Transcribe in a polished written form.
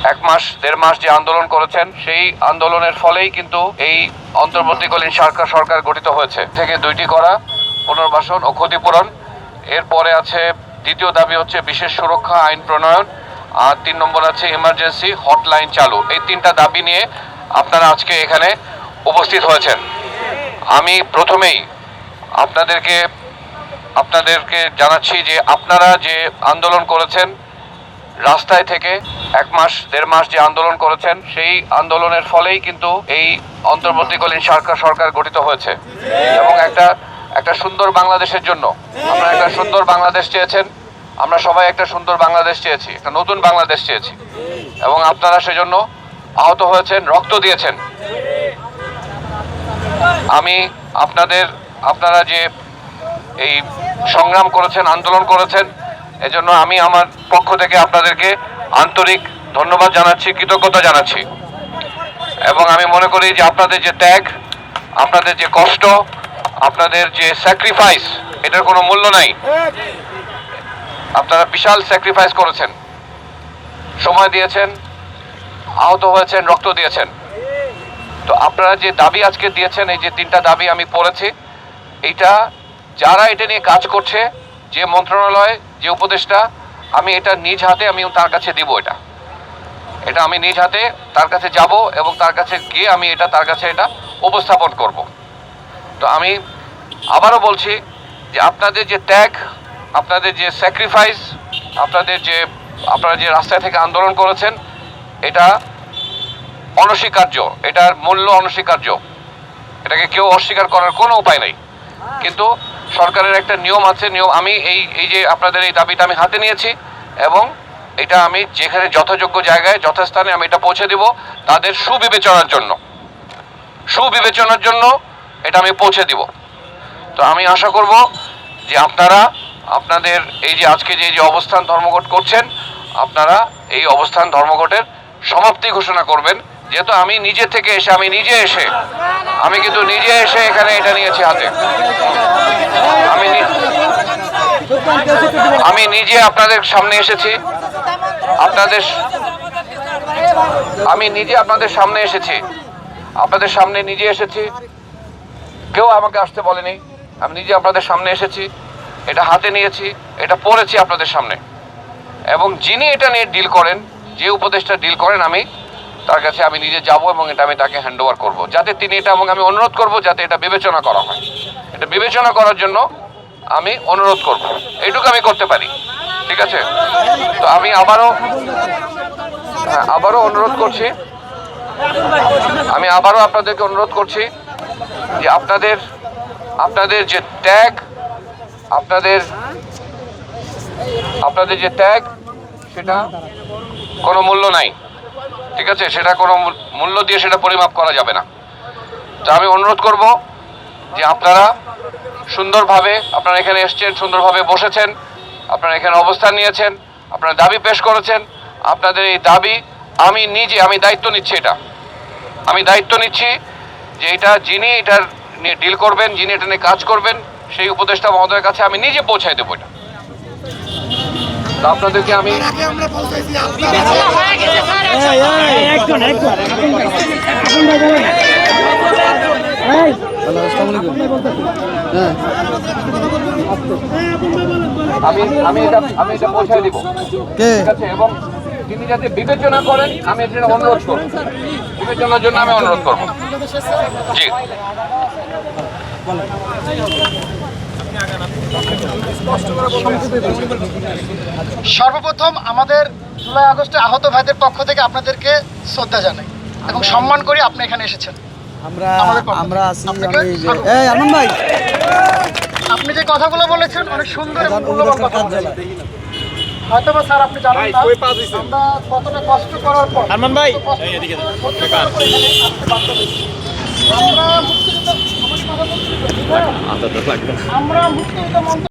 এক মাস দেড় মাস যে আন্দোলন করেছেন, সেই আন্দোলনের ফলেই কিন্তু এই অন্তর্বর্তীকালীন সরকার গঠিত হয়েছে। থেকে দুইটি করা, পুনর্বাসন ও ক্ষতিপূরণ। এরপরে আছে দ্বিতীয় দাবি হচ্ছে বিশেষ সুরক্ষা আইন প্রণয়ন, আর 3 নম্বর আছে ইমার্জেন্সি হটলাইন চালু। এই 3টা দাবি নিয়ে আপনারা আজকে এখানে উপস্থিত হয়েছেন। আমি প্রথমেই আপনাদেরকে জানাচ্ছি যে আপনারা যে আন্দোলন করেছেন, রাস্তায় থেকে এক মাস দেড় মাস যে আন্দোলন করেছেন, সেই আন্দোলনের ফলেই কিন্তু এই অন্তর্বর্তীকালীন সরকার গঠিত হয়েছে। এবং একটা সুন্দর বাংলাদেশের জন্য আপনারা একটা সুন্দর বাংলাদেশ চেয়েছেন, আমরা সবাই একটা সুন্দর বাংলাদেশ চেয়েছি, একটা নতুন বাংলাদেশ চেয়েছি, এবং আপনারা সেজন্য আহত হয়েছেন, রক্ত দিয়েছেন। আমি আপনারা যে এই সংগ্রাম করেছেন, আন্দোলন করেছেন, এজন্য আমি আমার পক্ষ থেকে আপনাদেরকে আন্তরিক ধন্যবাদ জানাচ্ছি, কৃতজ্ঞতা জানাচ্ছি। এবং আমি মনে করি যে আপনাদের যে ত্যাগ, আপনাদের যে কষ্ট, আপনাদের যে স্যাক্রিফাইস, এটার কোনো মূল্য নাই। আপনারা বিশাল স্যাক্রিফাইস করেছেন, সময় দিয়েছেন, আহত হয়েছেন, রক্ত দিয়েছেন। তো আপনারা যে দাবি আজকে দিয়েছেন, এই যে 3টা দাবি আমি পড়েছি, এইটা যারা এটা নিয়ে কাজ করছে, যে মন্ত্রণালয়, যে উপদেষ্টা, আমি এটা নিজ হাতে আমি তার কাছে দিব। এটা আমি নিজ হাতে তার কাছে যাব এবং তার কাছে গিয়ে আমি তার কাছে এটা উপস্থাপন করব। তো আমি আবারও বলছি যে আপনাদের যে ত্যাগ, আপনাদের যে স্যাক্রিফাইস, আপনারা যে রাস্তায় থেকে আন্দোলন করেছেন, এটা অনস্বীকার্য, এটার মূল্য অনস্বীকার্য। এটাকে কেউ অস্বীকার করার কোনো উপায় নেই। কিন্তু সরকারের একটা নিয়ম আছে, আমি এই যে আপনাদের এই দাবিটা আমি হাতে নিয়েছি, এবং এটা আমি যেখানে যথাযোগ্য জায়গায় যথাস্থানে আমি এটা পৌঁছে দেব, তাদের সুবিবেচনার জন্য এটা আমি পৌঁছে দিব। তো আমি আশা করব যে আপনাদের এই যে আজকে যে অবস্থান ধর্মঘট করছেন, আপনারা এই অবস্থান ধর্মঘটের সমাপ্তি ঘোষণা করবেন। যেহেতু আমি নিজে এসে এখানে এটা নিয়েছি হাতে, আমি নিজে আপনাদের সামনে এসেছি, আপনাদের সামনে নিজে এসেছি, কেউ আমাকে আসতে বলেনি, আমি নিজে আপনাদের সামনে এসেছি, এটা হাতে নিয়েছি, এটা পড়েছি আপনাদের সামনে। এবং যিনি এটা নিয়ে ডিল করেন, যে উপদেষ্টা ডিল করেন, আমি তার কাছে আমি নিজে যাব এবং এটা আমি তাকে হ্যান্ড ওভার করবো, যাতে তিনি এটা, এবং আমি অনুরোধ করব যাতে এটা বিবেচনা করা হয়। এটা বিবেচনা করার জন্য আমি অনুরোধ করব, এইটুকু আমি করতে পারি। ঠিক আছে? তো আমি আবারও অনুরোধ করছি, আপনাদেরকে অনুরোধ করছি যে আপনাদের যে ত্যাগ, আপনাদের যে ত্যাগ, সেটা কোনো মূল্য নাই। ঠিক আছে? সেটা কোনো মূল্য দিয়ে সেটা পরিমাপ করা যাবে না। তো আমি অনুরোধ করব যে আপনারা সুন্দরভাবে, আপনারা এখানে এসছেন, সুন্দরভাবে বসেছেন, আপনারা এখানে অবস্থান নিয়েছেন, আপনারা দাবি পেশ করেছেন। আপনাদের এই দাবি আমি দায়িত্ব নিচ্ছি যে যিনি এটার নিয়ে ডিল করবেন, যিনি এটা নিয়ে কাজ করবেন, সেই উপদেষ্টা মহোদয়ের কাছে আমি নিজে পৌঁছাই দেবো এটা। আপনাদেরকে আমি এটা পৌঁছাই দিব, ঠিক আছে? এবং তিনি যাতে বিবেচনা করেন, আমি এটা অনুরোধ করব, বিবেচনার জন্য আমি অনুরোধ করব। জি, সর্বপ্রথম আমাদের জুলাই আগস্টে আহত ভাইদের পক্ষ থেকে আপনাদেরকে শ্রদ্ধা জানাই এবং সম্মান করি আপনি এখানে এসেছেন। আপনি যে কথাগুলো বলেছেন অনেক সুন্দর এবং মূল্যবান কথা বলেছেন। হয়তো বা স্যার আপনি জানেন না আমরা কতটা কষ্ট করার পর আমরা মুক্তিযুদ্ধ